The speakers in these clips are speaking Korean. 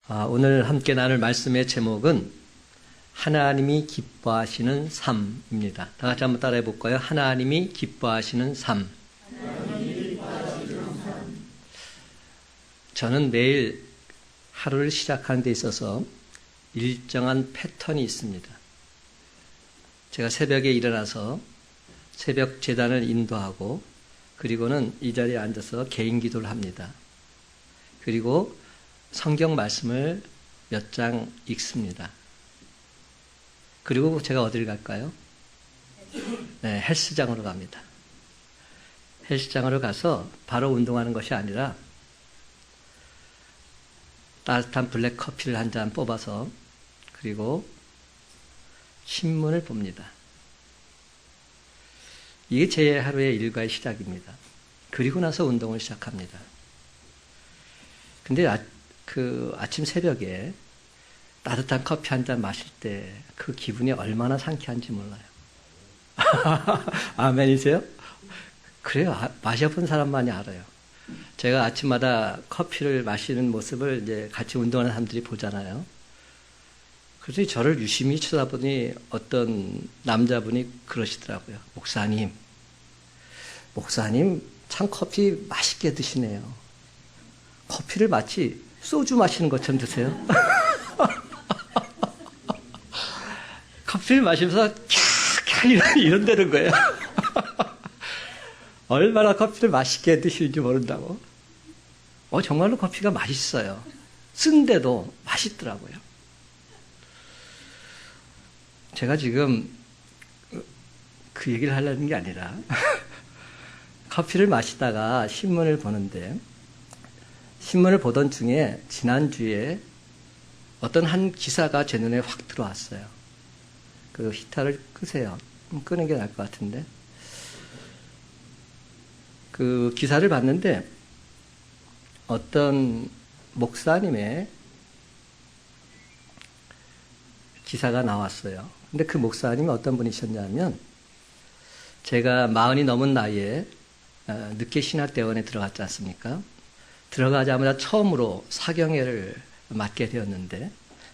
오늘 함께 나눌 말씀의 제목은 하나님이 기뻐하시는 삶입니다. 다 같이 한번 따라해 볼까요? 하나님이 기뻐하시는 삶. 저는 매일 하루를 시작하는 데 있어서 일정한 패턴이 있습니다. 제가 새벽에 일어나서 새벽 제단을 인도하고 그리고는 이 자리에 앉아서 개인 기도를 합니다. 그리고 성경 말씀을 몇 장 읽습니다. 그리고 제가 어디를 갈까요? 네, 헬스장으로 갑니다. 헬스장으로 가서 바로 운동하는 것이 아니라 따뜻한 블랙 커피를 한 잔 뽑아서 그리고 신문을 봅니다. 이게 제 하루의 일과의 시작입니다. 그리고 나서 운동을 시작합니다. 근데 아침 새벽에 따뜻한 커피 한 잔 마실 때 그 기분이 얼마나 상쾌한지 몰라요. 아멘이세요? 그래요. 마셔본 사람만이 알아요. 제가 아침마다 커피를 마시는 모습을 이제 같이 운동하는 사람들이 보잖아요. 그래서 저를 유심히 쳐다보니 어떤 남자분이 그러시더라고요. 목사님 참 커피 맛있게 드시네요. 커피를 마치 소주 마시는 것처럼 드세요. 커피를 마시면서 캬캬 이런다는 거예요. 얼마나 커피를 맛있게 드시는지 모른다고. 정말로 커피가 맛있어요. 쓴데도 맛있더라고요. 제가 지금 그 얘기를 하려는 게 아니라 커피를 마시다가 신문을 보는데 신문을 보던 중에 지난주에 어떤 한 기사가 제 눈에 확 들어왔어요. 그 히터를 끄세요. 끄는 게 나을 것 같은데. 그 기사를 봤는데 어떤 목사님의 기사가 나왔어요. 근데 그 목사님이 어떤 분이셨냐면 제가 40이 넘은 나이에 늦게 신학대원에 들어갔지 않습니까? 들어가자마자 처음으로 사경회를 맡게 되었는데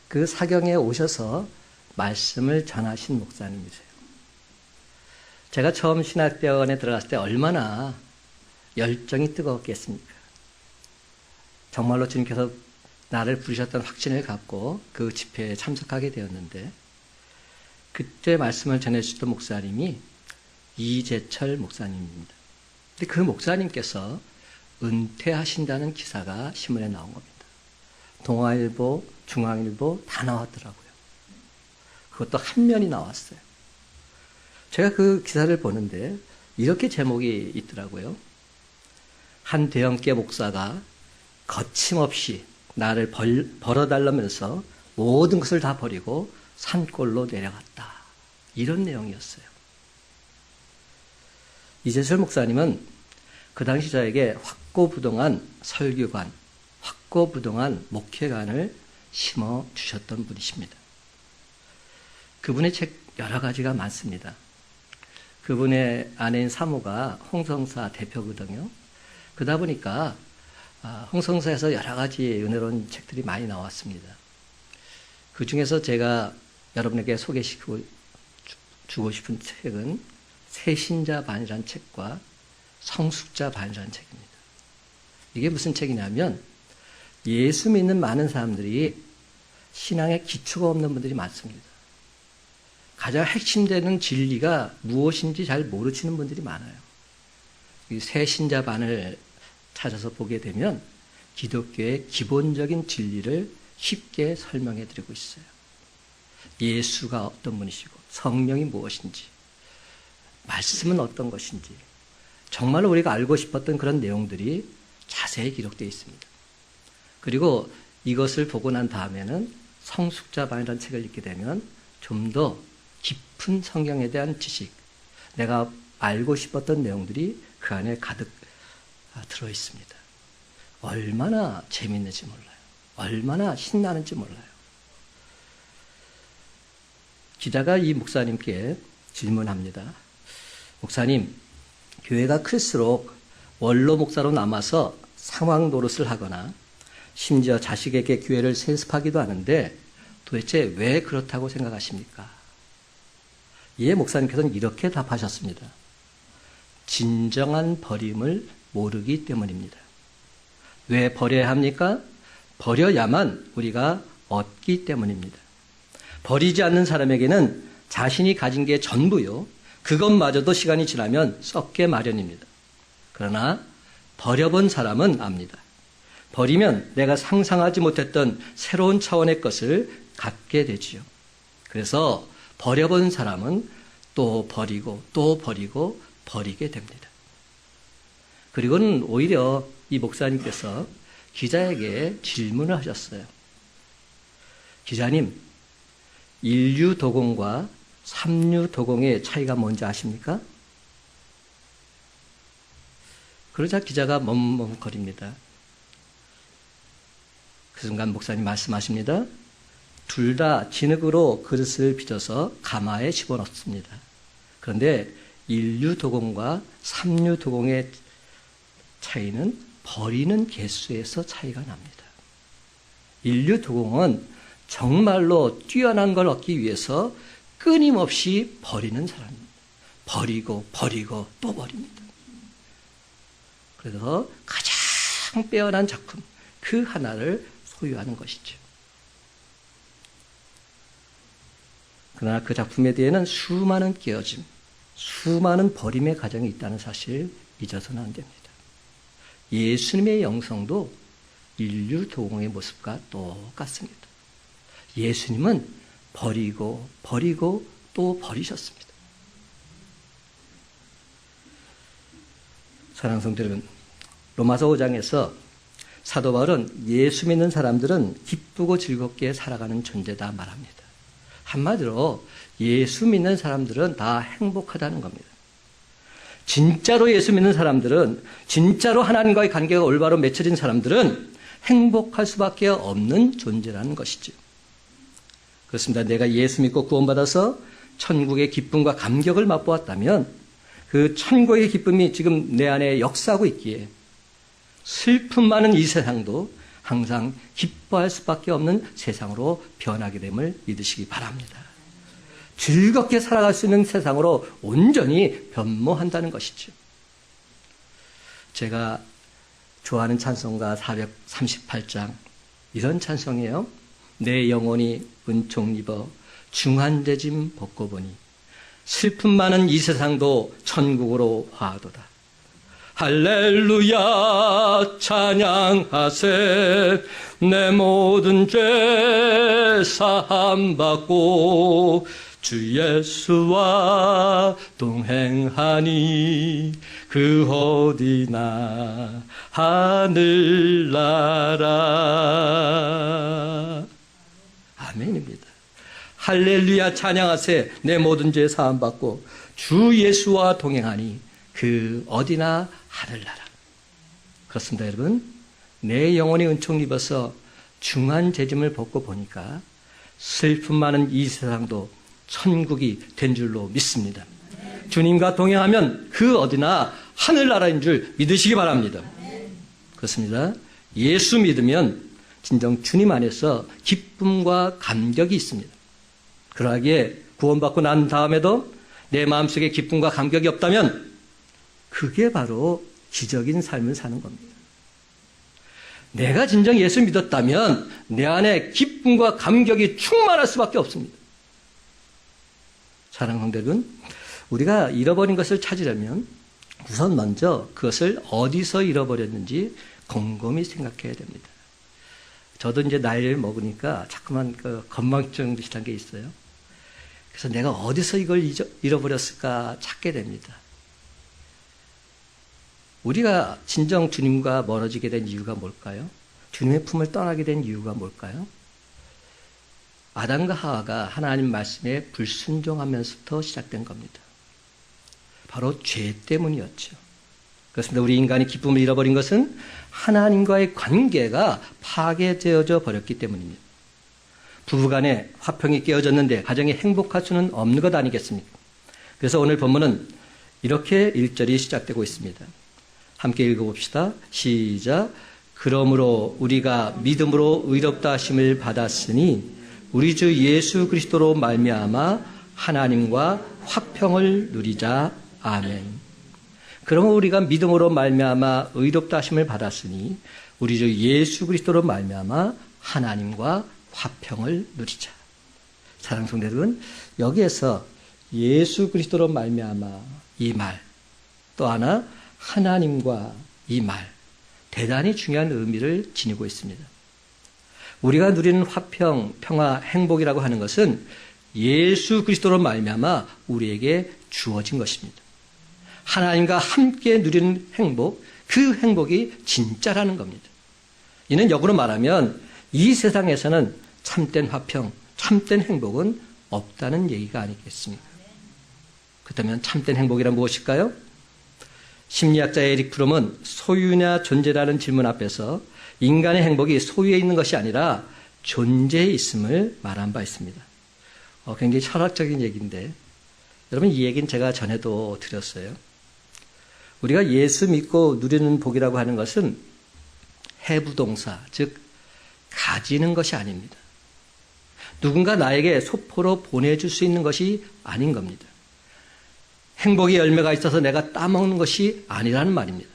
그 사경회에 오셔서 말씀을 전하신 목사님이세요. 제가 처음 신학대원에 들어갔을 때 얼마나 열정이 뜨거웠겠습니까? 정말로 주님께서 나를 부르셨던 확신을 갖고 그 집회에 참석하게 되었는데 그때 말씀을 전해주셨던 목사님이 이재철 목사님입니다. 근데 그 목사님께서 은퇴하신다는 기사가 신문에 나온 겁니다. 동아일보, 중앙일보 다 나왔더라고요. 그것도 한 면이 나왔어요. 제가 그 기사를 보는데 이렇게 제목이 있더라고요. 한 대형계 목사가 거침없이 나를 벌어달라면서 모든 것을 다 버리고 산골로 내려갔다. 이런 내용이었어요. 이재철 목사님은 그 당시 저에게 확고부동한 설교관, 확고부동한 목회관을 심어주셨던 분이십니다. 그분의 책 여러 가지가 많습니다. 그분의 아내인 사모가 홍성사 대표거든요. 그러다 보니까 홍성사에서 여러 가지 은혜로운 책들이 많이 나왔습니다. 그 중에서 제가 여러분에게 소개시키고 주고 싶은 책은 새신자반이라는 책과 성숙자반이라는 책입니다. 이게 무슨 책이냐면 예수 믿는 많은 사람들이 신앙에 기초가 없는 분들이 많습니다. 가장 핵심되는 진리가 무엇인지 잘 모르시는 분들이 많아요. 이 새신자반을 찾아서 보게 되면 기독교의 기본적인 진리를 쉽게 설명해 드리고 있어요. 예수가 어떤 분이시고 성령이 무엇인지 말씀은 어떤 것인지 정말로 우리가 알고 싶었던 그런 내용들이 자세히 기록되어 있습니다. 그리고 이것을 보고 난 다음에는 성숙자반이라는 책을 읽게 되면 좀 더 깊은 성경에 대한 지식, 내가 알고 싶었던 내용들이 그 안에 가득 들어 있습니다. 얼마나 재밌는지 몰라요. 얼마나 신나는지 몰라요. 기자가 이 목사님께 질문합니다. 목사님, 교회가 클수록 원로 목사로 남아서 상황 노릇을 하거나 심지어 자식에게 기회를 세습하기도 하는데 도대체 왜 그렇다고 생각하십니까? 이에 목사님께서는 이렇게 답하셨습니다. 진정한 버림을 모르기 때문입니다. 왜 버려야 합니까? 버려야만 우리가 얻기 때문입니다. 버리지 않는 사람에게는 자신이 가진 게 전부요. 그것마저도 시간이 지나면 썩게 마련입니다. 그러나 버려본 사람은 압니다. 버리면 내가 상상하지 못했던 새로운 차원의 것을 갖게 되지요. 그래서 버려본 사람은 또 버리고 또 버리고 버리게 됩니다. 그리고는 오히려 이 목사님께서 기자에게 질문을 하셨어요. 기자님, 인류도공과 삼류도공의 차이가 뭔지 아십니까? 그러자 기자가 멈멈거립니다. 그 순간 목사님 말씀하십니다. 둘 다 진흙으로 그릇을 빚어서 가마에 집어넣습니다. 그런데 인류도공과 삼류도공의 차이는 버리는 개수에서 차이가 납니다. 인류도공은 정말로 뛰어난 걸 얻기 위해서 끊임없이 버리는 사람입니다. 버리고 버리고 또 버립니다. 그래서 가장 빼어난 작품 그 하나를 소유하는 것이죠. 그러나 그 작품에 대해는 수많은 깨어짐, 수많은 버림의 과정이 있다는 사실 잊어서는 안 됩니다. 예수님의 영성도 인류도공의 모습과 똑같습니다. 예수님은 버리고 버리고 또 버리셨습니다. 사랑하는 성도 여러분, 로마서 5장에서 사도 바울은 예수 믿는 사람들은 기쁘고 즐겁게 살아가는 존재다 말합니다. 한마디로 예수 믿는 사람들은 다 행복하다는 겁니다. 진짜로 예수 믿는 사람들은, 진짜로 하나님과의 관계가 올바로 맺혀진 사람들은 행복할 수밖에 없는 존재라는 것이죠. 그렇습니다. 내가 예수 믿고 구원받아서 천국의 기쁨과 감격을 맛보았다면 그 천국의 기쁨이 지금 내 안에 역사하고 있기에 슬픔 많은 이 세상도 항상 기뻐할 수밖에 없는 세상으로 변하게 됨을 믿으시기 바랍니다. 즐겁게 살아갈 수 있는 세상으로 온전히 변모한다는 것이죠. 제가 좋아하는 찬송가 438장 이런 찬송이에요. 내 영혼이 은총 입어 중한대짐 벗고 보니 슬픔 많은 이 세상도 천국으로 화하도다. 할렐루야 찬양하세 내 모든 죄 사함받고 주 예수와 동행하니 그 어디나 하늘나라. 아멘입니다. 할렐루야 찬양하세 내 모든 죄 사함받고 주 예수와 동행하니 그 어디나 하늘나라. 그렇습니다, 여러분. 내 영혼이 은총 입어서 중한 죄짐을 벗고 보니까 슬픔 많은 이 세상도 천국이 된 줄로 믿습니다. 주님과 동행하면 그 어디나 하늘나라인 줄 믿으시기 바랍니다. 그렇습니다. 예수 믿으면 진정 주님 안에서 기쁨과 감격이 있습니다. 그러하기에 구원받고 난 다음에도 내 마음속에 기쁨과 감격이 없다면 그게 바로 기적인 삶을 사는 겁니다. 내가 진정 예수 믿었다면 내 안에 기쁨과 감격이 충만할 수밖에 없습니다. 사랑하는 성도 여러분, 우리가 잃어버린 것을 찾으려면 우선 먼저 그것을 어디서 잃어버렸는지 곰곰이 생각해야 됩니다. 저도 이제 나이를 먹으니까 자꾸만 건망증 비슷한 게 있어요. 그래서 내가 어디서 이걸 잃어버렸을까 찾게 됩니다. 우리가 진정 주님과 멀어지게 된 이유가 뭘까요? 주님의 품을 떠나게 된 이유가 뭘까요? 아담과 하와가 하나님 말씀에 불순종하면서부터 시작된 겁니다. 바로 죄 때문이었죠. 그렇습니다. 우리 인간이 기쁨을 잃어버린 것은 하나님과의 관계가 파괴되어져 버렸기 때문입니다. 부부간에 화평이 깨어졌는데 가정이 행복할 수는 없는 것 아니겠습니까? 그래서 오늘 본문은 이렇게 1절이 시작되고 있습니다. 함께 읽어봅시다. 시작. 그러므로 우리가 믿음으로 의롭다 하심을 받았으니 우리 주 예수 그리스도로 말미암아 하나님과 화평을 누리자. 아멘. 그러므로 우리가 믿음으로 말미암아 의롭다 하심을 받았으니 우리 주 예수 그리스도로 말미암아 하나님과 화평을 누리자. 사랑하는 성도 여러분, 여기에서 예수 그리스도로 말미암아 이 말, 또 하나 하나님과 이 말, 대단히 중요한 의미를 지니고 있습니다. 우리가 누리는 화평, 평화, 행복이라고 하는 것은 예수 그리스도로 말미암아 우리에게 주어진 것입니다. 하나님과 함께 누리는 행복, 그 행복이 진짜라는 겁니다. 이는 역으로 말하면 이 세상에서는 참된 화평, 참된 행복은 없다는 얘기가 아니겠습니까? 그렇다면 참된 행복이란 무엇일까요? 심리학자 에릭 프롬은 소유냐 존재라는 질문 앞에서 인간의 행복이 소유에 있는 것이 아니라 존재에 있음을 말한 바 있습니다. 굉장히 철학적인 얘기인데 여러분, 이 얘기는 제가 전에도 드렸어요. 우리가 예수 믿고 누리는 복이라고 하는 것은 해부동사, 즉 가지는 것이 아닙니다. 누군가 나에게 소포로 보내줄 수 있는 것이 아닌 겁니다. 행복의 열매가 있어서 내가 따먹는 것이 아니라는 말입니다.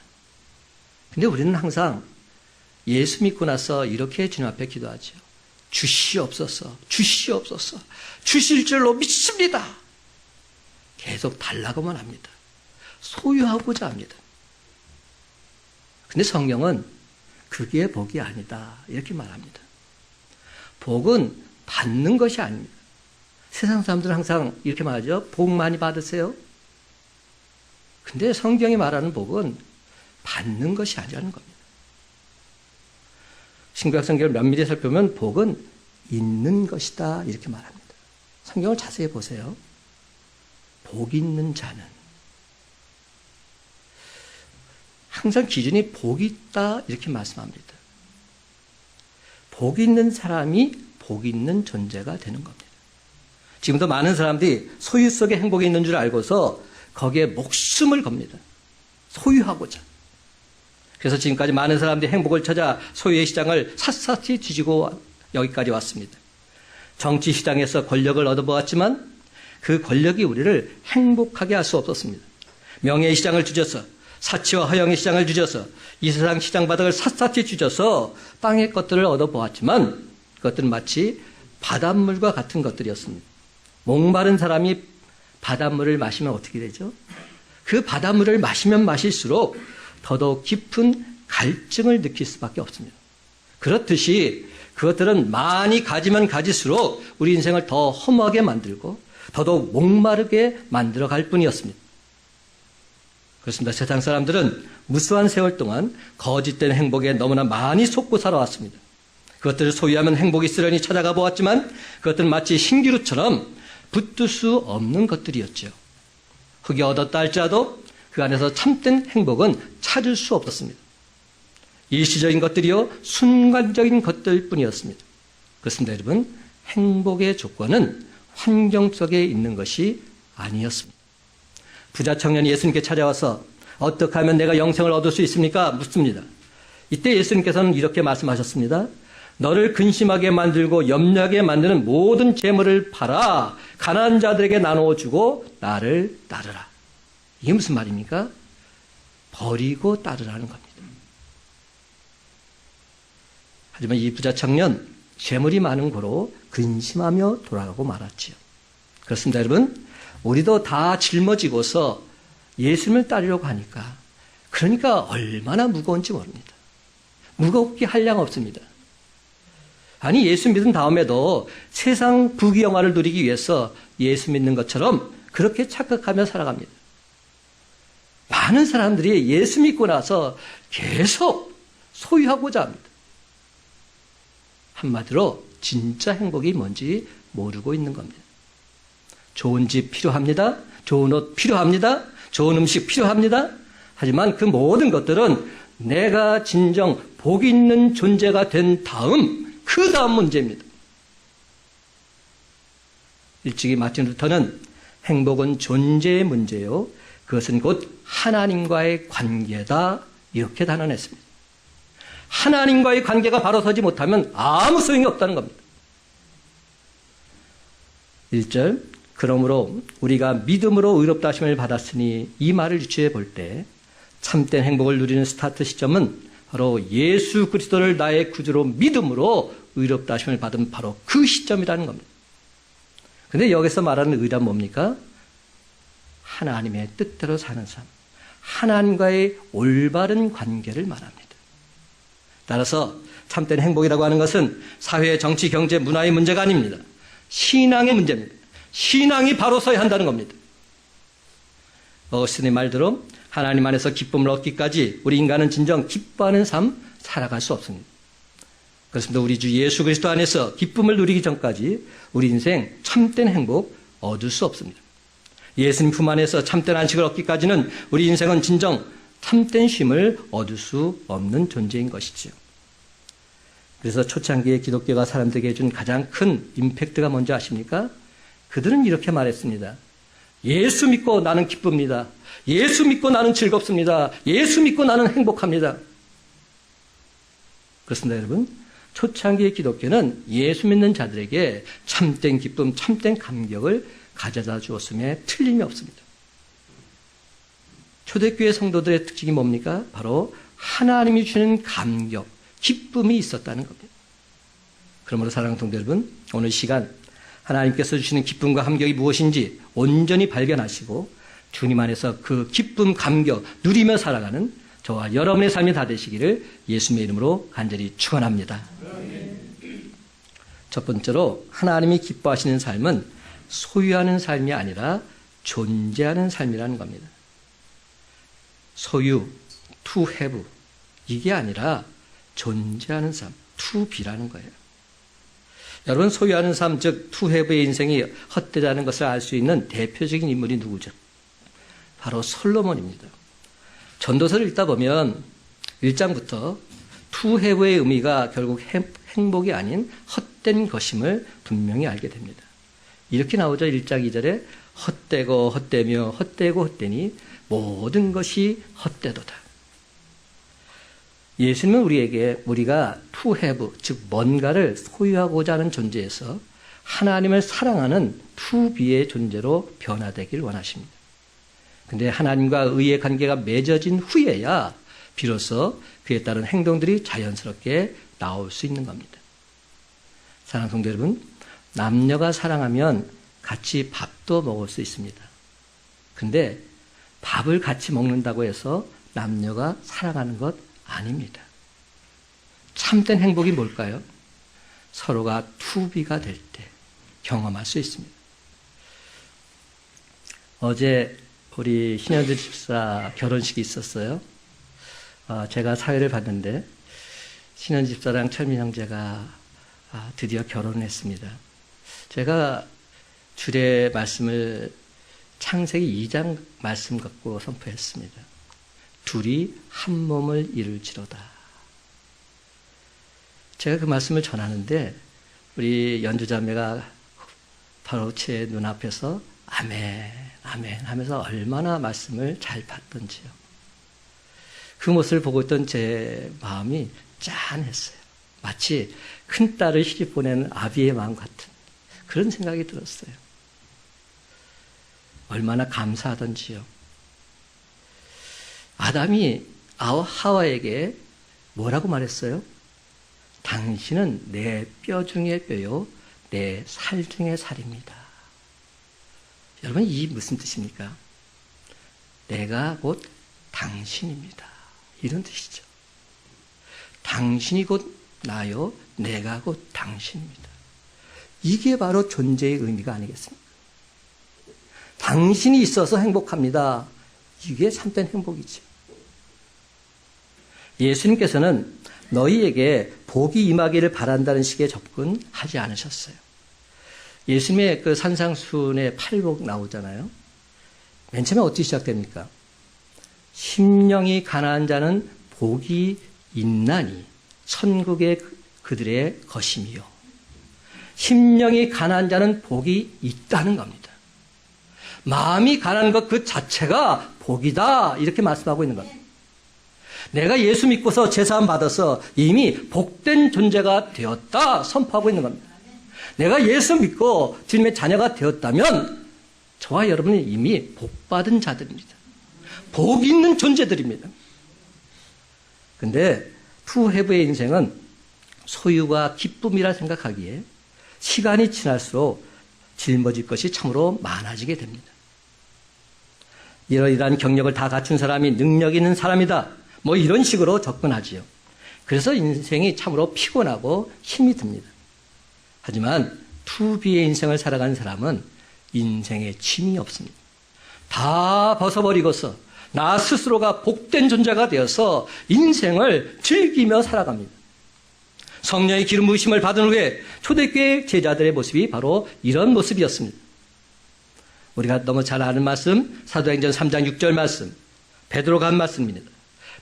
근데 우리는 항상 예수 믿고 나서 이렇게 주님 앞에 기도하죠. 주시옵소서, 주시옵소서, 주실 줄로 믿습니다. 계속 달라고만 합니다. 소유하고자 합니다. 근데 성경은 그게 복이 아니다, 이렇게 말합니다. 복은 받는 것이 아닙니다. 세상 사람들은 항상 이렇게 말하죠. 복 많이 받으세요. 근데 성경이 말하는 복은 받는 것이 아니라는 겁니다. 신구약 성경을 면밀히 살펴보면 복은 있는 것이다, 이렇게 말합니다. 성경을 자세히 보세요. 복 있는 자는 항상 기준이 복이 있다, 이렇게 말씀합니다. 복 있는 사람이 복 있는 존재가 되는 겁니다. 지금도 많은 사람들이 소유 속에 행복이 있는 줄 알고서 거기에 목숨을 겁니다. 소유하고자. 그래서 지금까지 많은 사람들이 행복을 찾아 소유의 시장을 샅샅이 뒤지고 여기까지 왔습니다. 정치 시장에서 권력을 얻어보았지만 그 권력이 우리를 행복하게 할 수 없었습니다. 명예의 시장을 뒤져서, 사치와 허영의 시장을 뒤져서, 이 세상 시장 바닥을 샅샅이 뒤져서 땅의 것들을 얻어보았지만 그것들은 마치 바닷물과 같은 것들이었습니다. 목마른 사람이 바닷물을 마시면 어떻게 되죠? 그 바닷물을 마시면 마실수록 더더욱 깊은 갈증을 느낄 수밖에 없습니다. 그렇듯이 그것들은 많이 가지면 가질수록 우리 인생을 더 허무하게 만들고 더더욱 목마르게 만들어갈 뿐이었습니다. 그렇습니다. 세상 사람들은 무수한 세월 동안 거짓된 행복에 너무나 많이 속고 살아왔습니다. 그것들을 소유하면 행복이 있으려니 찾아가 보았지만 그것들은 마치 신기루처럼 붙들 수 없는 것들이었죠. 흙이 얻었다 할지라도 그 안에서 참된 행복은 찾을 수 없었습니다. 일시적인 것들이요, 순간적인 것들 뿐이었습니다. 그렇습니다, 여러분. 행복의 조건은 환경 속에 있는 것이 아니었습니다. 부자 청년이 예수님께 찾아와서 어떻게 하면 내가 영생을 얻을 수 있습니까? 묻습니다. 이때 예수님께서는 이렇게 말씀하셨습니다. 너를 근심하게 만들고 염려하게 만드는 모든 재물을 팔아 가난한 자들에게 나누어주고 나를 따르라. 이게 무슨 말입니까? 버리고 따르라는 겁니다. 하지만 이 부자 청년, 재물이 많은 고로 근심하며 돌아가고 말았지요. 그렇습니다, 여러분. 우리도 다 짊어지고서 예수님을 따르려고 하니까, 그러니까 얼마나 무거운지 모릅니다. 무겁게 한량 없습니다. 아니, 예수 믿은 다음에도 세상 부귀영화를 누리기 위해서 예수 믿는 것처럼 그렇게 착각하며 살아갑니다. 많은 사람들이 예수 믿고 나서 계속 소유하고자 합니다. 한마디로 진짜 행복이 뭔지 모르고 있는 겁니다. 좋은 집 필요합니다. 좋은 옷 필요합니다. 좋은 음식 필요합니다. 하지만 그 모든 것들은 내가 진정 복 있는 존재가 된 다음, 그 다음 문제입니다. 일찍이 마틴 루터는 행복은 존재의 문제요, 그것은 곧 하나님과의 관계다, 이렇게 단언했습니다. 하나님과의 관계가 바로 서지 못하면 아무 소용이 없다는 겁니다. 1절, 그러므로 우리가 믿음으로 의롭다 하심을 받았으니, 이 말을 유추해 볼 때 참된 행복을 누리는 스타트 시점은 바로 예수 그리스도를 나의 구주로 믿음으로 의롭다 하심을 받은 바로 그 시점이라는 겁니다. 근데 여기서 말하는 의란 뭡니까? 하나님의 뜻대로 사는 삶, 하나님과의 올바른 관계를 말합니다. 따라서 참된 행복이라고 하는 것은 사회, 정치, 경제, 문화의 문제가 아닙니다. 신앙의 문제입니다. 신앙이 바로 서야 한다는 겁니다. 어거스틴의 말대로 하나님 안에서 기쁨을 얻기까지 우리 인간은 진정 기뻐하는 삶 살아갈 수 없습니다. 그렇습니다. 우리 주 예수 그리스도 안에서 기쁨을 누리기 전까지 우리 인생 참된 행복 얻을 수 없습니다. 예수님 품 안에서 참된 안식을 얻기까지는 우리 인생은 진정 참된 쉼을 얻을 수 없는 존재인 것이지요. 그래서 초창기에 기독교가 사람들에게 준 가장 큰 임팩트가 뭔지 아십니까? 그들은 이렇게 말했습니다. 예수 믿고 나는 기쁩니다. 예수 믿고 나는 즐겁습니다. 예수 믿고 나는 행복합니다. 그렇습니다, 여러분. 초창기의 기독교는 예수 믿는 자들에게 참된 기쁨, 참된 감격을 가져다 주었음에 틀림이 없습니다. 초대교회 성도들의 특징이 뭡니까? 바로 하나님이 주는 감격, 기쁨이 있었다는 겁니다. 그러므로 사랑하는 성도 여러분, 오늘 시간 하나님께서 주시는 기쁨과 감격이 무엇인지 온전히 발견하시고 주님 안에서 그 기쁨, 감격 누리며 살아가는 저와 여러분의 삶이 다 되시기를 예수님의 이름으로 간절히 축원합니다. 첫 번째로 하나님이 기뻐하시는 삶은 소유하는 삶이 아니라 존재하는 삶이라는 겁니다. 소유, to have, 이게 아니라 존재하는 삶, to be라는 거예요. 여러분, 소유하는 삶, 즉 to have의 인생이 헛되다는 것을 알 수 있는 대표적인 인물이 누구죠? 바로 솔로몬입니다. 전도서를 읽다 보면 1장부터 to have의 의미가 결국 행복이 아닌 헛된 것임을 분명히 알게 됩니다. 이렇게 나오죠. 1장 2절에 헛되고 헛되며 헛되고 헛되니 모든 것이 헛되도다. 예수님은 우리가 to have, 즉 뭔가를 소유하고자 하는 존재에서 하나님을 사랑하는 to be의 존재로 변화되길 원하십니다. 근데 하나님과 의의 관계가 맺어진 후에야 비로소 그에 따른 행동들이 자연스럽게 나올 수 있는 겁니다. 사랑하는 성도 여러분, 남녀가 사랑하면 같이 밥도 먹을 수 있습니다. 근데 밥을 같이 먹는다고 해서 남녀가 사랑하는 것 아닙니다. 참된 행복이 뭘까요? 서로가 투비가 될 때 경험할 수 있습니다. 어제 우리 신현주 집사 결혼식이 있었어요. 제가 사회를 봤는데 신현주 집사랑 철민 형제가 드디어 결혼을 했습니다. 제가 주례 말씀을 창세기 2장 말씀 갖고 선포했습니다. 둘이 한 몸을 이룰지로다. 제가 그 말씀을 전하는데 우리 연주자매가 바로 제 눈앞에서 아멘, 아멘 하면서 얼마나 말씀을 잘 받던지요. 그 모습을 보고 있던 제 마음이 짠했어요. 마치 큰 딸을 시집 보낸 아비의 마음 같은 그런 생각이 들었어요. 얼마나 감사하던지요. 아담이 하와에게 뭐라고 말했어요? 당신은 내 뼈 중에 뼈요, 내 살 중에 살입니다. 여러분, 이 무슨 뜻입니까? 내가 곧 당신입니다. 이런 뜻이죠. 당신이 곧 나요, 내가 곧 당신입니다. 이게 바로 존재의 의미가 아니겠습니까? 당신이 있어서 행복합니다. 이게 참된 행복이죠. 예수님께서는 너희에게 복이 임하기를 바란다는 식의 접근하지 않으셨어요. 예수님의 그 산상순의 팔복 나오잖아요. 맨 처음에 어떻게 시작됩니까? 심령이 가난한 자는 복이 있나니 천국의 그들의 것이며, 심령이 가난한 자는 복이 있다는 겁니다. 마음이 가난한 것 그 자체가 복이다, 이렇게 말씀하고 있는 겁니다. 내가 예수 믿고서 제사함 받아서 이미 복된 존재가 되었다 선포하고 있는 겁니다. 내가 예수 믿고 주님의 자녀가 되었다면 저와 여러분은 이미 복받은 자들입니다. 복 있는 존재들입니다. 근데 투해부의 인생은 소유가 기쁨이라 생각하기에 시간이 지날수록 짊어질 것이 참으로 많아지게 됩니다. 이러이러한 경력을 다 갖춘 사람이 능력 있는 사람이다. 뭐 이런 식으로 접근하지요. 그래서 인생이 참으로 피곤하고 힘이 듭니다. 하지만 투비의 인생을 살아가는 사람은 인생에 짐이 없습니다. 다 벗어버리고서 나 스스로가 복된 존재가 되어서 인생을 즐기며 살아갑니다. 성령의 기름 부으심을 받은 후에 초대교회 제자들의 모습이 바로 이런 모습이었습니다. 우리가 너무 잘 아는 말씀, 사도행전 3장 6절 말씀, 베드로가 한 말씀입니다.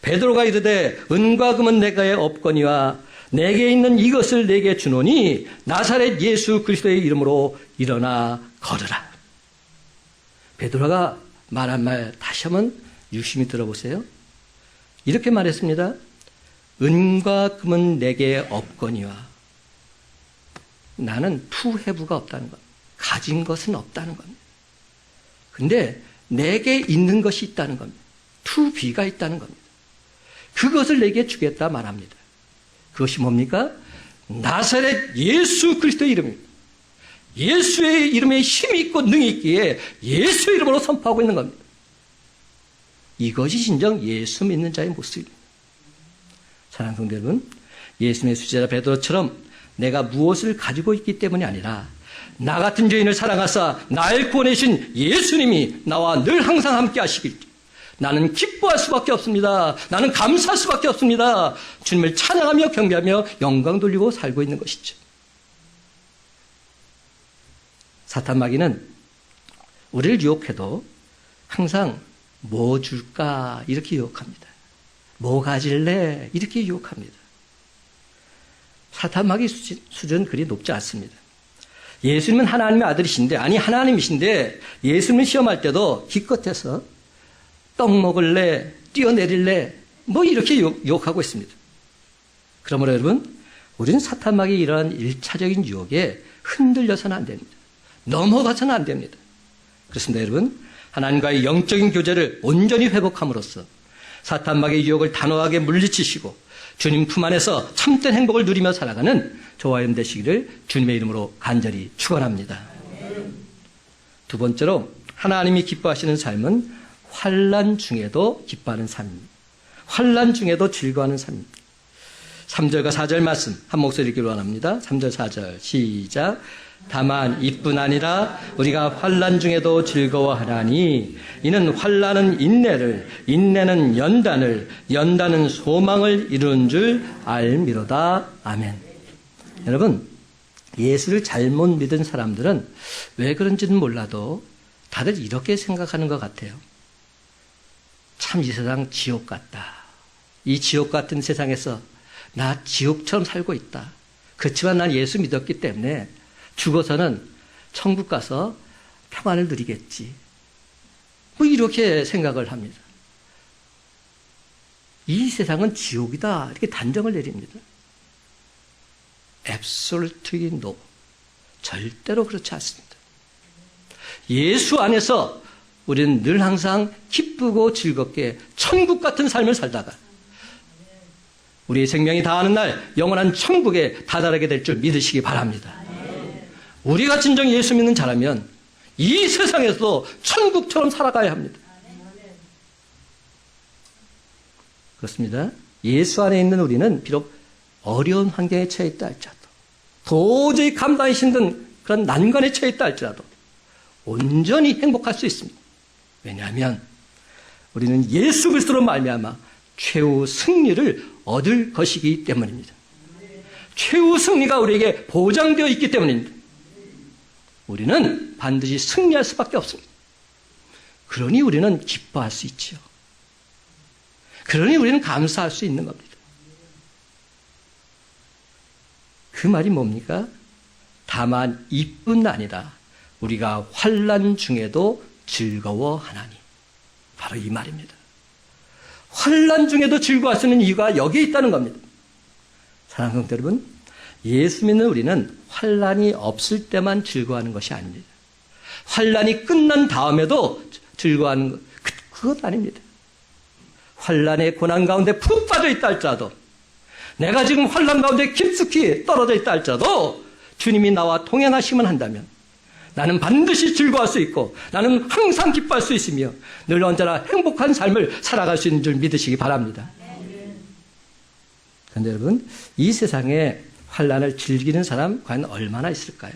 베드로가 이르되 은과 금은 내게 없거니와 내게 있는 이것을 내게 주노니 나사렛 예수 그리스도의 이름으로 일어나 걸으라. 베드로가 말한 말 다시 한번 유심히 들어보세요. 이렇게 말했습니다. 은과 금은 내게 없거니와 나는 투해부가 없다는 것, 가진 것은 없다는 겁니다. 근데 내게 있는 것이 있다는 겁니다. 투비가 있다는 겁니다. 그것을 내게 주겠다 말합니다. 그것이 뭡니까? 나사렛 예수 그리스도의 이름입니다. 예수의 이름에 힘이 있고 능이 있기에 예수의 이름으로 선포하고 있는 겁니다. 이것이 진정 예수 믿는 자의 모습입니다. 사랑하는 성도 여러분, 예수님의 수제자 베드로처럼 내가 무엇을 가지고 있기 때문이 아니라 나 같은 죄인을 사랑하사 날 구원해신 예수님이 나와 늘 항상 함께 하시길 나는 기뻐할 수밖에 없습니다. 나는 감사할 수밖에 없습니다. 주님을 찬양하며 경배하며 영광 돌리고 살고 있는 것이죠. 사탄 마귀는 우리를 유혹해도 항상 뭐 줄까 이렇게 유혹합니다. 뭐 가질래 이렇게 유혹합니다. 사탄 마귀 수준 그리 높지 않습니다. 예수님은 하나님의 아들이신데, 아니 하나님이신데 예수님을 시험할 때도 기껏해서 떡 먹을래, 뛰어내릴래 뭐 이렇게 유혹하고 있습니다. 그러므로 여러분, 우리는 사탄 마귀의 이러한 일차적인 유혹에 흔들려서는 안 됩니다. 넘어가서는 안 됩니다. 그렇습니다. 여러분, 하나님과의 영적인 교제를 온전히 회복함으로써 사탄 마귀의 유혹을 단호하게 물리치시고 주님 품 안에서 참된 행복을 누리며 살아가는 저와 여러분 되시기를 주님의 이름으로 간절히 축원합니다. 두 번째로 하나님이 기뻐하시는 삶은 환난 중에도 기뻐하는 삶입니다. 환난 중에도 즐거워하는 삶입니다. 3절과 4절 말씀 한 목소리 읽기를 원합니다. 3절 4절 시작. 다만 이뿐 아니라 우리가 환난 중에도 즐거워하나니 이는 환난은 인내를, 인내는 연단을, 연단은 소망을 이루는 줄 알미로다. 아멘. 여러분, 예수를 잘못 믿은 사람들은 왜 그런지는 몰라도 다들 이렇게 생각하는 것 같아요. 참 이 세상 지옥 같다. 이 지옥 같은 세상에서 나 지옥처럼 살고 있다. 그렇지만 난 예수 믿었기 때문에 죽어서는 천국 가서 평안을 누리겠지. 뭐 이렇게 생각을 합니다. 이 세상은 지옥이다. 이렇게 단정을 내립니다. Absolutely no. 절대로 그렇지 않습니다. 예수 안에서 우리는 늘 항상 기쁘고 즐겁게 천국 같은 삶을 살다가 우리의 생명이 다하는 날 영원한 천국에 다다르게 될 줄 믿으시기 바랍니다. 우리가 진정 예수 믿는 자라면 이 세상에서 천국처럼 살아가야 합니다. 그렇습니다. 예수 안에 있는 우리는 비록 어려운 환경에 처해 있다 할지라도 도저히 감당하기 힘든 그런 난관에 처해 있다 할지라도 온전히 행복할 수 있습니다. 왜냐하면 우리는 예수 그리스도로 말미암아 최후 승리를 얻을 것이기 때문입니다. 최후 승리가 우리에게 보장되어 있기 때문입니다. 우리는 반드시 승리할 수밖에 없습니다. 그러니 우리는 기뻐할 수 있지요. 그러니 우리는 감사할 수 있는 겁니다. 그 말이 뭡니까? 다만 이뿐 아니라 우리가 환난 중에도 즐거워하나니. 바로 이 말입니다. 환난 중에도 즐거워할 수 있는 이유가 여기에 있다는 겁니다. 사랑하는 성도 여러분, 예수 믿는 우리는 환난이 없을 때만 즐거워하는 것이 아닙니다. 환난이 끝난 다음에도 즐거워하는 것, 그것 아닙니다. 환난의 고난 가운데 푹 빠져 있다 할지라도, 내가 지금 환난 가운데 깊숙이 떨어져 있다 할지라도 주님이 나와 동행하시면 한다면 나는 반드시 즐거워할 수 있고 나는 항상 기뻐할 수 있으며 늘 언제나 행복한 삶을 살아갈 수 있는 줄 믿으시기 바랍니다. 그런데 여러분, 이 세상에 환난을 즐기는 사람 과연 얼마나 있을까요?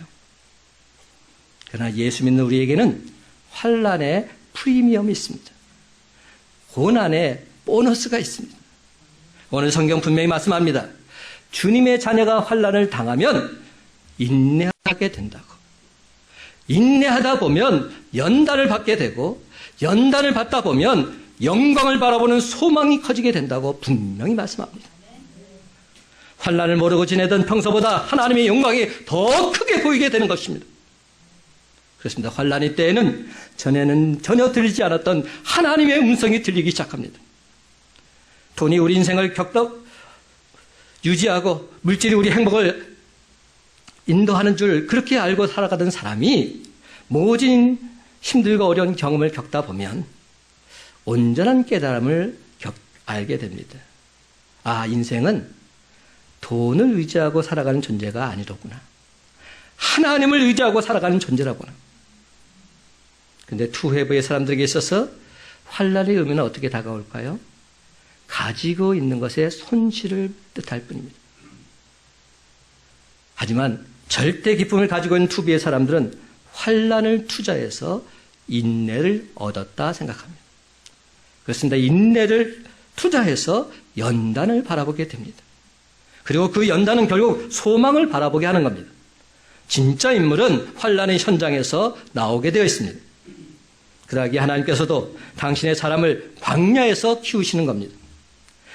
그러나 예수 믿는 우리에게는 환난의 프리미엄이 있습니다. 고난의 보너스가 있습니다. 오늘 성경 분명히 말씀합니다. 주님의 자녀가 환난을 당하면 인내하게 된다고. 인내하다 보면 연단을 받게 되고, 연단을 받다 보면 영광을 바라보는 소망이 커지게 된다고 분명히 말씀합니다. 환난을 모르고 지내던 평소보다 하나님의 영광이 더 크게 보이게 되는 것입니다. 그렇습니다. 환난의 때에는 전에는 전혀 들리지 않았던 하나님의 음성이 들리기 시작합니다. 돈이 우리 인생을 유지하고 물질이 우리 행복을 인도하는 줄 그렇게 알고 살아가던 사람이 모진 힘들고 어려운 경험을 겪다 보면 온전한 깨달음을 알게 됩니다. 아, 인생은 돈을 의지하고 살아가는 존재가 아니로구나. 하나님을 의지하고 살아가는 존재라구나. 근데 투회부의 사람들에게 있어서 환난의 의미는 어떻게 다가올까요? 가지고 있는 것의 손실을 뜻할 뿐입니다. 하지만 절대 기쁨을 가지고 있는 투비의 사람들은 환난을 투자해서 인내를 얻었다 생각합니다. 그렇습니다. 인내를 투자해서 연단을 바라보게 됩니다. 그리고 그 연단은 결국 소망을 바라보게 하는 겁니다. 진짜 인물은 환난의 현장에서 나오게 되어 있습니다. 그러기에 하나님께서도 당신의 사람을 광야에서 키우시는 겁니다.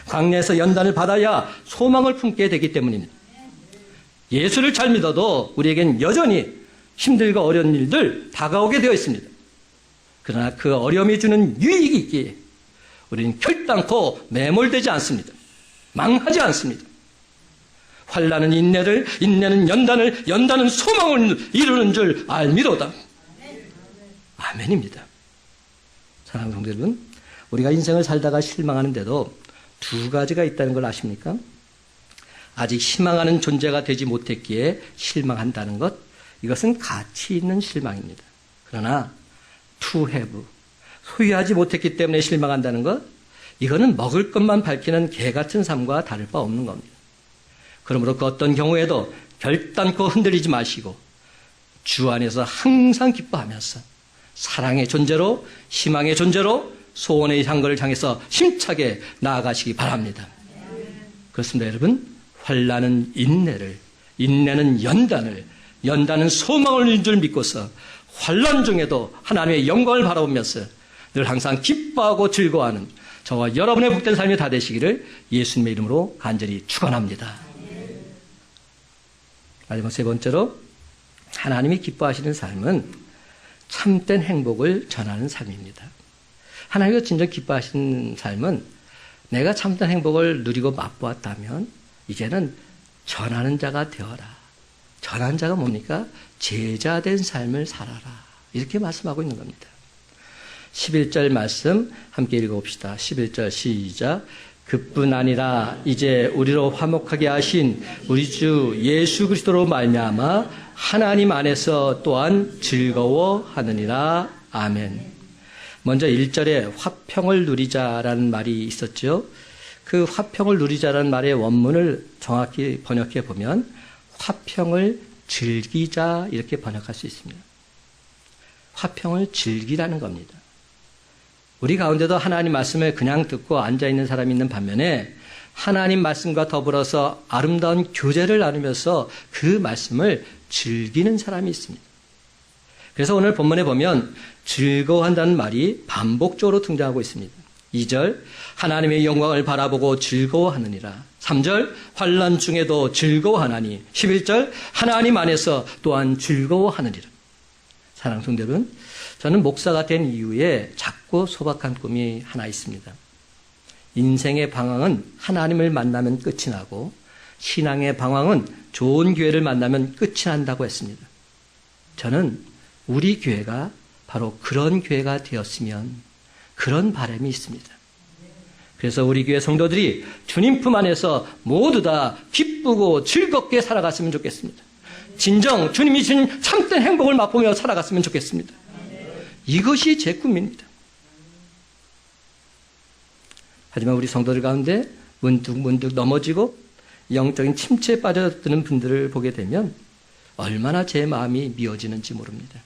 광야에서 연단을 받아야 소망을 품게 되기 때문입니다. 예수를 잘 믿어도 우리에겐 여전히 힘들고 어려운 일들 다가오게 되어 있습니다. 그러나 그 어려움이 주는 유익이 있기에 우리는 결단코 매몰되지 않습니다. 망하지 않습니다. 환난은 인내를, 인내는 연단을, 연단은 소망을 이루는 줄 알미로다. 아멘입니다. 사랑하는 성도 여러분, 우리가 인생을 살다가 실망하는데도 두 가지가 있다는 걸 아십니까? 아직 희망하는 존재가 되지 못했기에 실망한다는 것, 이것은 가치 있는 실망입니다. 그러나 to have, 소유하지 못했기 때문에 실망한다는 것, 이거는 먹을 것만 밝히는 개 같은 삶과 다를 바 없는 겁니다. 그러므로 그 어떤 경우에도 결단코 흔들리지 마시고 주 안에서 항상 기뻐하면서 사랑의 존재로, 희망의 존재로 소원의 향거를 향해서 힘차게 나아가시기 바랍니다. 그렇습니다, 여러분. 환난은 인내를, 인내는 연단을, 연단은 소망을 이룬 줄 믿고서 환난 중에도 하나님의 영광을 바라보면서 늘 항상 기뻐하고 즐거워하는 저와 여러분의 복된 삶이 다 되시기를 예수님의 이름으로 간절히 축원합니다. 마지막 세 번째로, 하나님이 기뻐하시는 삶은 참된 행복을 전하는 삶입니다. 하나님께서 진정 기뻐하시는 삶은 내가 참된 행복을 누리고 맛보았다면 이제는 전하는 자가 되어라. 전하는 자가 뭡니까? 제자된 삶을 살아라. 이렇게 말씀하고 있는 겁니다. 11절 말씀 함께 읽어봅시다. 11절 시작. 그뿐 아니라 이제 우리로 화목하게 하신 우리 주 예수 그리스도로 말미암아 하나님 안에서 또한 즐거워하느니라. 아멘. 먼저 1절에 화평을 누리자라는 말이 있었죠. 그 화평을 누리자라는 말의 원문을 정확히 번역해 보면 화평을 즐기자 이렇게 번역할 수 있습니다. 화평을 즐기라는 겁니다. 우리 가운데도 하나님 말씀을 그냥 듣고 앉아있는 사람이 있는 반면에 하나님 말씀과 더불어서 아름다운 교제를 나누면서 그 말씀을 즐기는 사람이 있습니다. 그래서 오늘 본문에 보면 즐거워한다는 말이 반복적으로 등장하고 있습니다. 2절 하나님의 영광을 바라보고 즐거워하느니라. 3절 환난 중에도 즐거워하나니. 11절 하나님 안에서 또한 즐거워하느니라. 사랑하는 성도 여러분, 저는 목사가 된 이후에 작고 소박한 꿈이 하나 있습니다. 인생의 방황은 하나님을 만나면 끝이 나고 신앙의 방황은 좋은 교회를 만나면 끝이 난다고 했습니다. 저는 우리 교회가 바로 그런 교회가 되었으면 그런 바람이 있습니다. 그래서 우리 교회 성도들이 주님 품 안에서 모두 다 기쁘고 즐겁게 살아갔으면 좋겠습니다. 진정 주님이 주신 참된 행복을 맛보며 살아갔으면 좋겠습니다. 이것이 제 꿈입니다. 하지만 우리 성도들 가운데 문득 넘어지고 영적인 침체에 빠져드는 분들을 보게 되면 얼마나 제 마음이 미어지는지 모릅니다.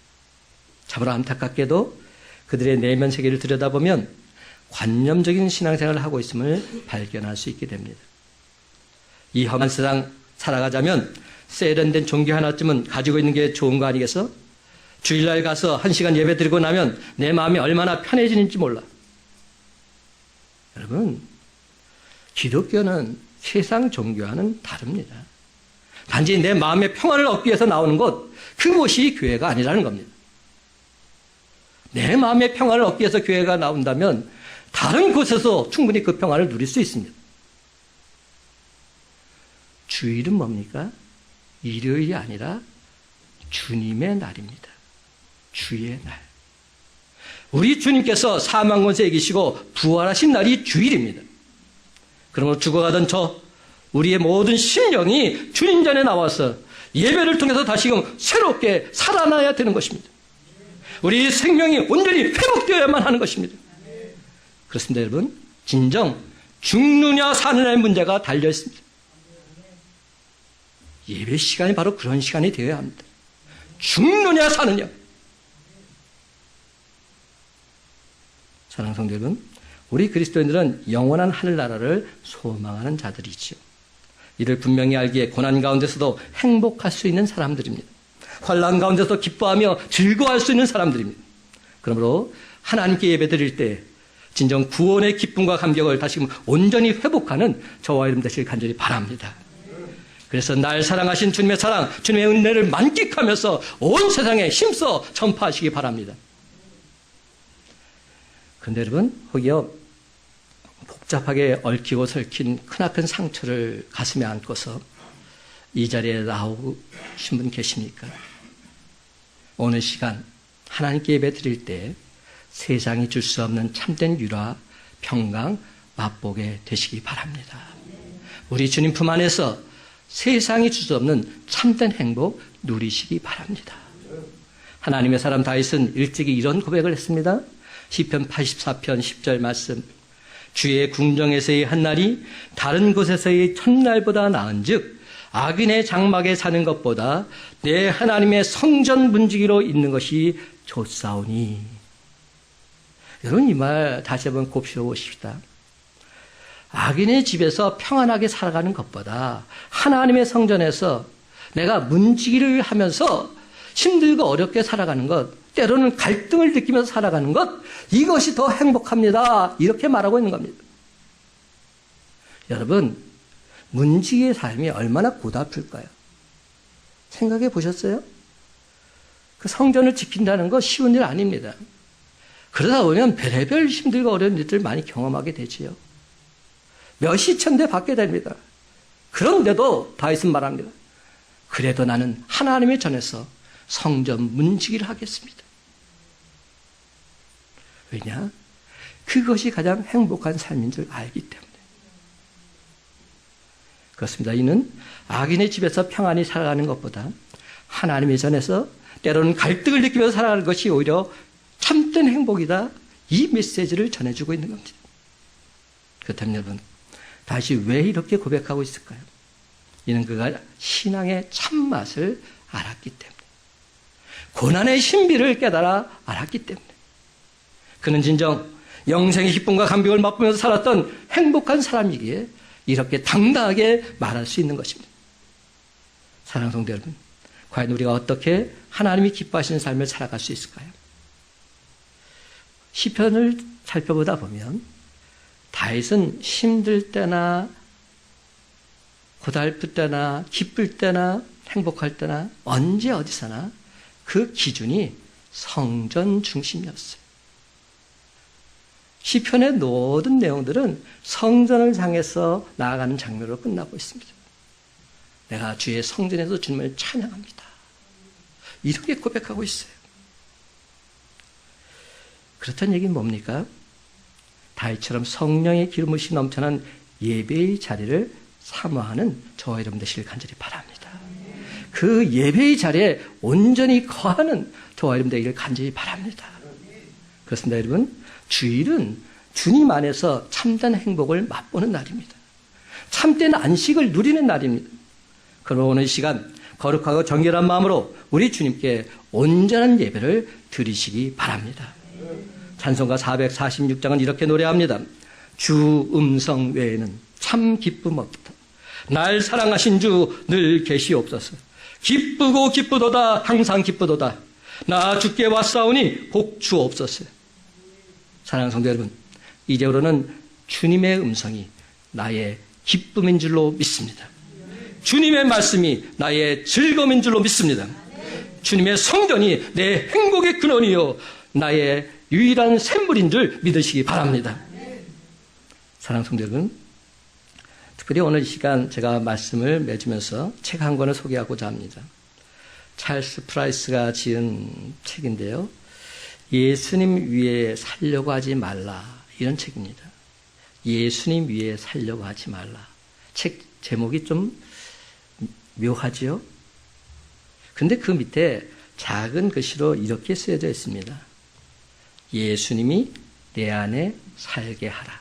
참으로 안타깝게도 그들의 내면 세계를 들여다보면 관념적인 신앙생활을 하고 있음을 발견할 수 있게 됩니다. 이 험한 세상 살아가자면 세련된 종교 하나쯤은 가지고 있는 게 좋은 거 아니겠어? 주일날 가서 1시간 예배 드리고 나면 내 마음이 얼마나 편해지는지 몰라. 여러분, 기독교는 세상 종교와는 다릅니다. 단지 내 마음의 평안을 얻기 위해서 나오는 것, 그것이 교회가 아니라는 겁니다. 내 마음의 평안을 얻기 위해서 교회가 나온다면 다른 곳에서 충분히 그 평안을 누릴 수 있습니다. 주일은 뭡니까? 일요일이 아니라 주님의 날입니다. 주의 날. 우리 주님께서 사망 권세에 이기시고 부활하신 날이 주일입니다. 그러므로 죽어가던 우리의 모든 심령이 주님 전에 나와서 예배를 통해서 다시금 새롭게 살아나야 되는 것입니다. 우리 생명이 온전히 회복되어야만 하는 것입니다. 그렇습니다, 여러분. 진정 죽느냐 사느냐의 문제가 달려 있습니다. 예배 시간이 바로 그런 시간이 되어야 합니다. 죽느냐 사느냐. 사랑하는 성도 여러분, 우리 그리스도인들은 영원한 하늘나라를 소망하는 자들이지요. 이를 분명히 알기에 고난 가운데서도 행복할 수 있는 사람들입니다. 환난 가운데서 기뻐하며 즐거워할 수 있는 사람들입니다. 그러므로 하나님께 예배드릴 때 진정 구원의 기쁨과 감격을 다시금 온전히 회복하는 저와 여러분 되시길 간절히 바랍니다. 그래서 날 사랑하신 주님의 사랑, 주님의 은혜를 만끽하면서 온 세상에 힘써 전파하시기 바랍니다. 그런데 여러분, 혹여 복잡하게 얽히고 설킨 크나큰 상처를 가슴에 안고서 이 자리에 나오신 분 계십니까? 오늘 시간 하나님께 예배 드릴 때 세상이 줄 수 없는 참된 유라, 평강 맛보게 되시기 바랍니다. 우리 주님 품 안에서 세상이 줄 수 없는 참된 행복 누리시기 바랍니다. 하나님의 사람 다윗은 일찍이 이런 고백을 했습니다. 시편 84편 10절 말씀. 주의 궁정에서의 한날이 다른 곳에서의 첫날보다 나은즉 악인의 장막에 사는 것보다 내 하나님의 성전 문지기로 있는 것이 좋사오니. 여러분, 이 말 다시 한번 곱씹어 보십시다. 악인의 집에서 평안하게 살아가는 것보다 하나님의 성전에서 내가 문지기를 하면서 힘들고 어렵게 살아가는 것, 때로는 갈등을 느끼면서 살아가는 것, 이것이 더 행복합니다. 이렇게 말하고 있는 겁니다. 여러분, 문지기의 삶이 얼마나 고달플까요? 생각해 보셨어요? 그 성전을 지킨다는 거 쉬운 일 아닙니다. 그러다 보면 별의별 힘들고 어려운 일들 많이 경험하게 되지요. 몇십 천대 받게 됩니다. 그런데도 다윗은 말합니다. 그래도 나는 하나님의 전에서 성전 문지기를 하겠습니다. 왜냐? 그것이 가장 행복한 삶인 줄 알기 때문에. 그렇습니다. 이는 악인의 집에서 평안히 살아가는 것보다 하나님의 전에서 때로는 갈등을 느끼면서 살아가는 것이 오히려 참된 행복이다. 이 메시지를 전해주고 있는 겁니다. 그렇다면 여러분, 다시 왜 이렇게 고백하고 있을까요? 이는 그가 신앙의 참맛을 알았기 때문에, 고난의 신비를 깨달아 알았기 때문에, 그는 진정 영생의 기쁨과 감격을 맛보면서 살았던 행복한 사람이기에 이렇게 당당하게 말할 수 있는 것입니다. 사랑하는 성도 여러분, 과연 우리가 어떻게 하나님이 기뻐하시는 삶을 살아갈 수 있을까요? 시편을 살펴보다 보면 다윗은 힘들 때나 고달플 때나 기쁠 때나 행복할 때나 언제 어디서나 그 기준이 성전 중심이었어요. 시편의 모든 내용들은 성전을 향해서 나아가는 장면으로 끝나고 있습니다. 내가 주의 성전에서 주님을 찬양합니다. 이렇게 고백하고 있어요. 그렇다는 얘기는 뭡니까? 다윗처럼 성령의 기름부심이 넘쳐난 예배의 자리를 사모하는 저와 여러분 되시길 간절히 바랍니다. 그 예배의 자리에 온전히 거하는 저와 여러분 되기를 간절히 바랍니다. 그렇습니다, 여러분. 주일은 주님 안에서 참된 행복을 맛보는 날입니다. 참된 안식을 누리는 날입니다. 그러므로 오늘 시간 거룩하고 정결한 마음으로 우리 주님께 온전한 예배를 드리시기 바랍니다. 찬송가 446장은 이렇게 노래합니다. 주 음성 외에는 참 기쁨 없다. 날 사랑하신 주 늘 계시옵소서. 기쁘고 기쁘도다 항상 기쁘도다. 나 주께 왔사오니 복 주옵소서. 사랑하는 성도 여러분, 이제부로는 주님의 음성이 나의 기쁨인 줄로 믿습니다. 주님의 말씀이 나의 즐거움인 줄로 믿습니다. 주님의 성전이 내 행복의 근원이요 나의 유일한 샘물인 줄 믿으시기 바랍니다. 사랑하는 성도 여러분, 특별히 오늘 이 시간 제가 말씀을 맺으면서 책 한 권을 소개하고자 합니다. 찰스 프라이스가 지은 책인데요. 예수님 위에 살려고 하지 말라, 이런 책입니다. 예수님 위에 살려고 하지 말라. 책 제목이 좀 묘하지요? 근데 그 밑에 작은 글씨로 이렇게 쓰여져 있습니다. 예수님이 내 안에 살게 하라.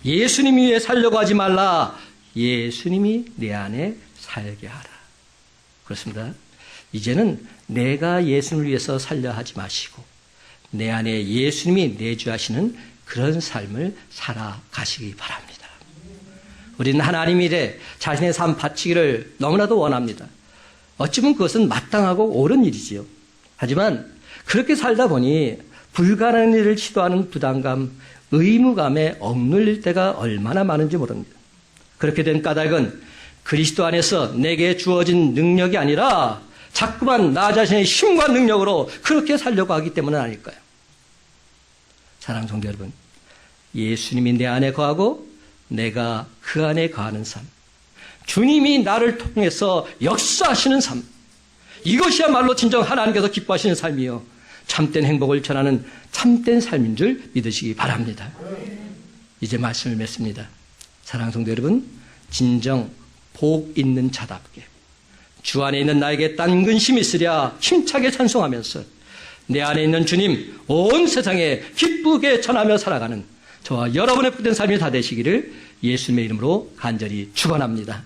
예수님 위에 살려고 하지 말라. 예수님이 내 안에 살게 하라. 그렇습니다. 이제는 내가 예수님을 위해서 살려 하지 마시고 내 안에 예수님이 내주하시는 그런 삶을 살아가시기 바랍니다. 우리는 하나님 일에 자신의 삶 바치기를 너무나도 원합니다. 어찌 보면 그것은 마땅하고 옳은 일이지요. 하지만 그렇게 살다 보니 불가능한 일을 시도하는 부담감, 의무감에 억눌릴 때가 얼마나 많은지 모릅니다. 그렇게 된 까닭은 그리스도 안에서 내게 주어진 능력이 아니라 자꾸만 나 자신의 힘과 능력으로 그렇게 살려고 하기 때문은 아닐까요? 사랑하는 성도 여러분, 예수님이 내 안에 거하고 내가 그 안에 거하는 삶, 주님이 나를 통해서 역사하시는 삶, 이것이야말로 진정 하나님께서 기뻐하시는 삶이요 참된 행복을 전하는 참된 삶인 줄 믿으시기 바랍니다. 이제 말씀을 맺습니다. 사랑하는 성도 여러분, 진정 복 있는 자답게 주 안에 있는 나에게 딴 근심이 있으랴 힘차게 찬송하면서 내 안에 있는 주님 온 세상에 기쁘게 전하며 살아가는 저와 여러분의 복된 삶이 다 되시기를 예수님의 이름으로 간절히 축원합니다.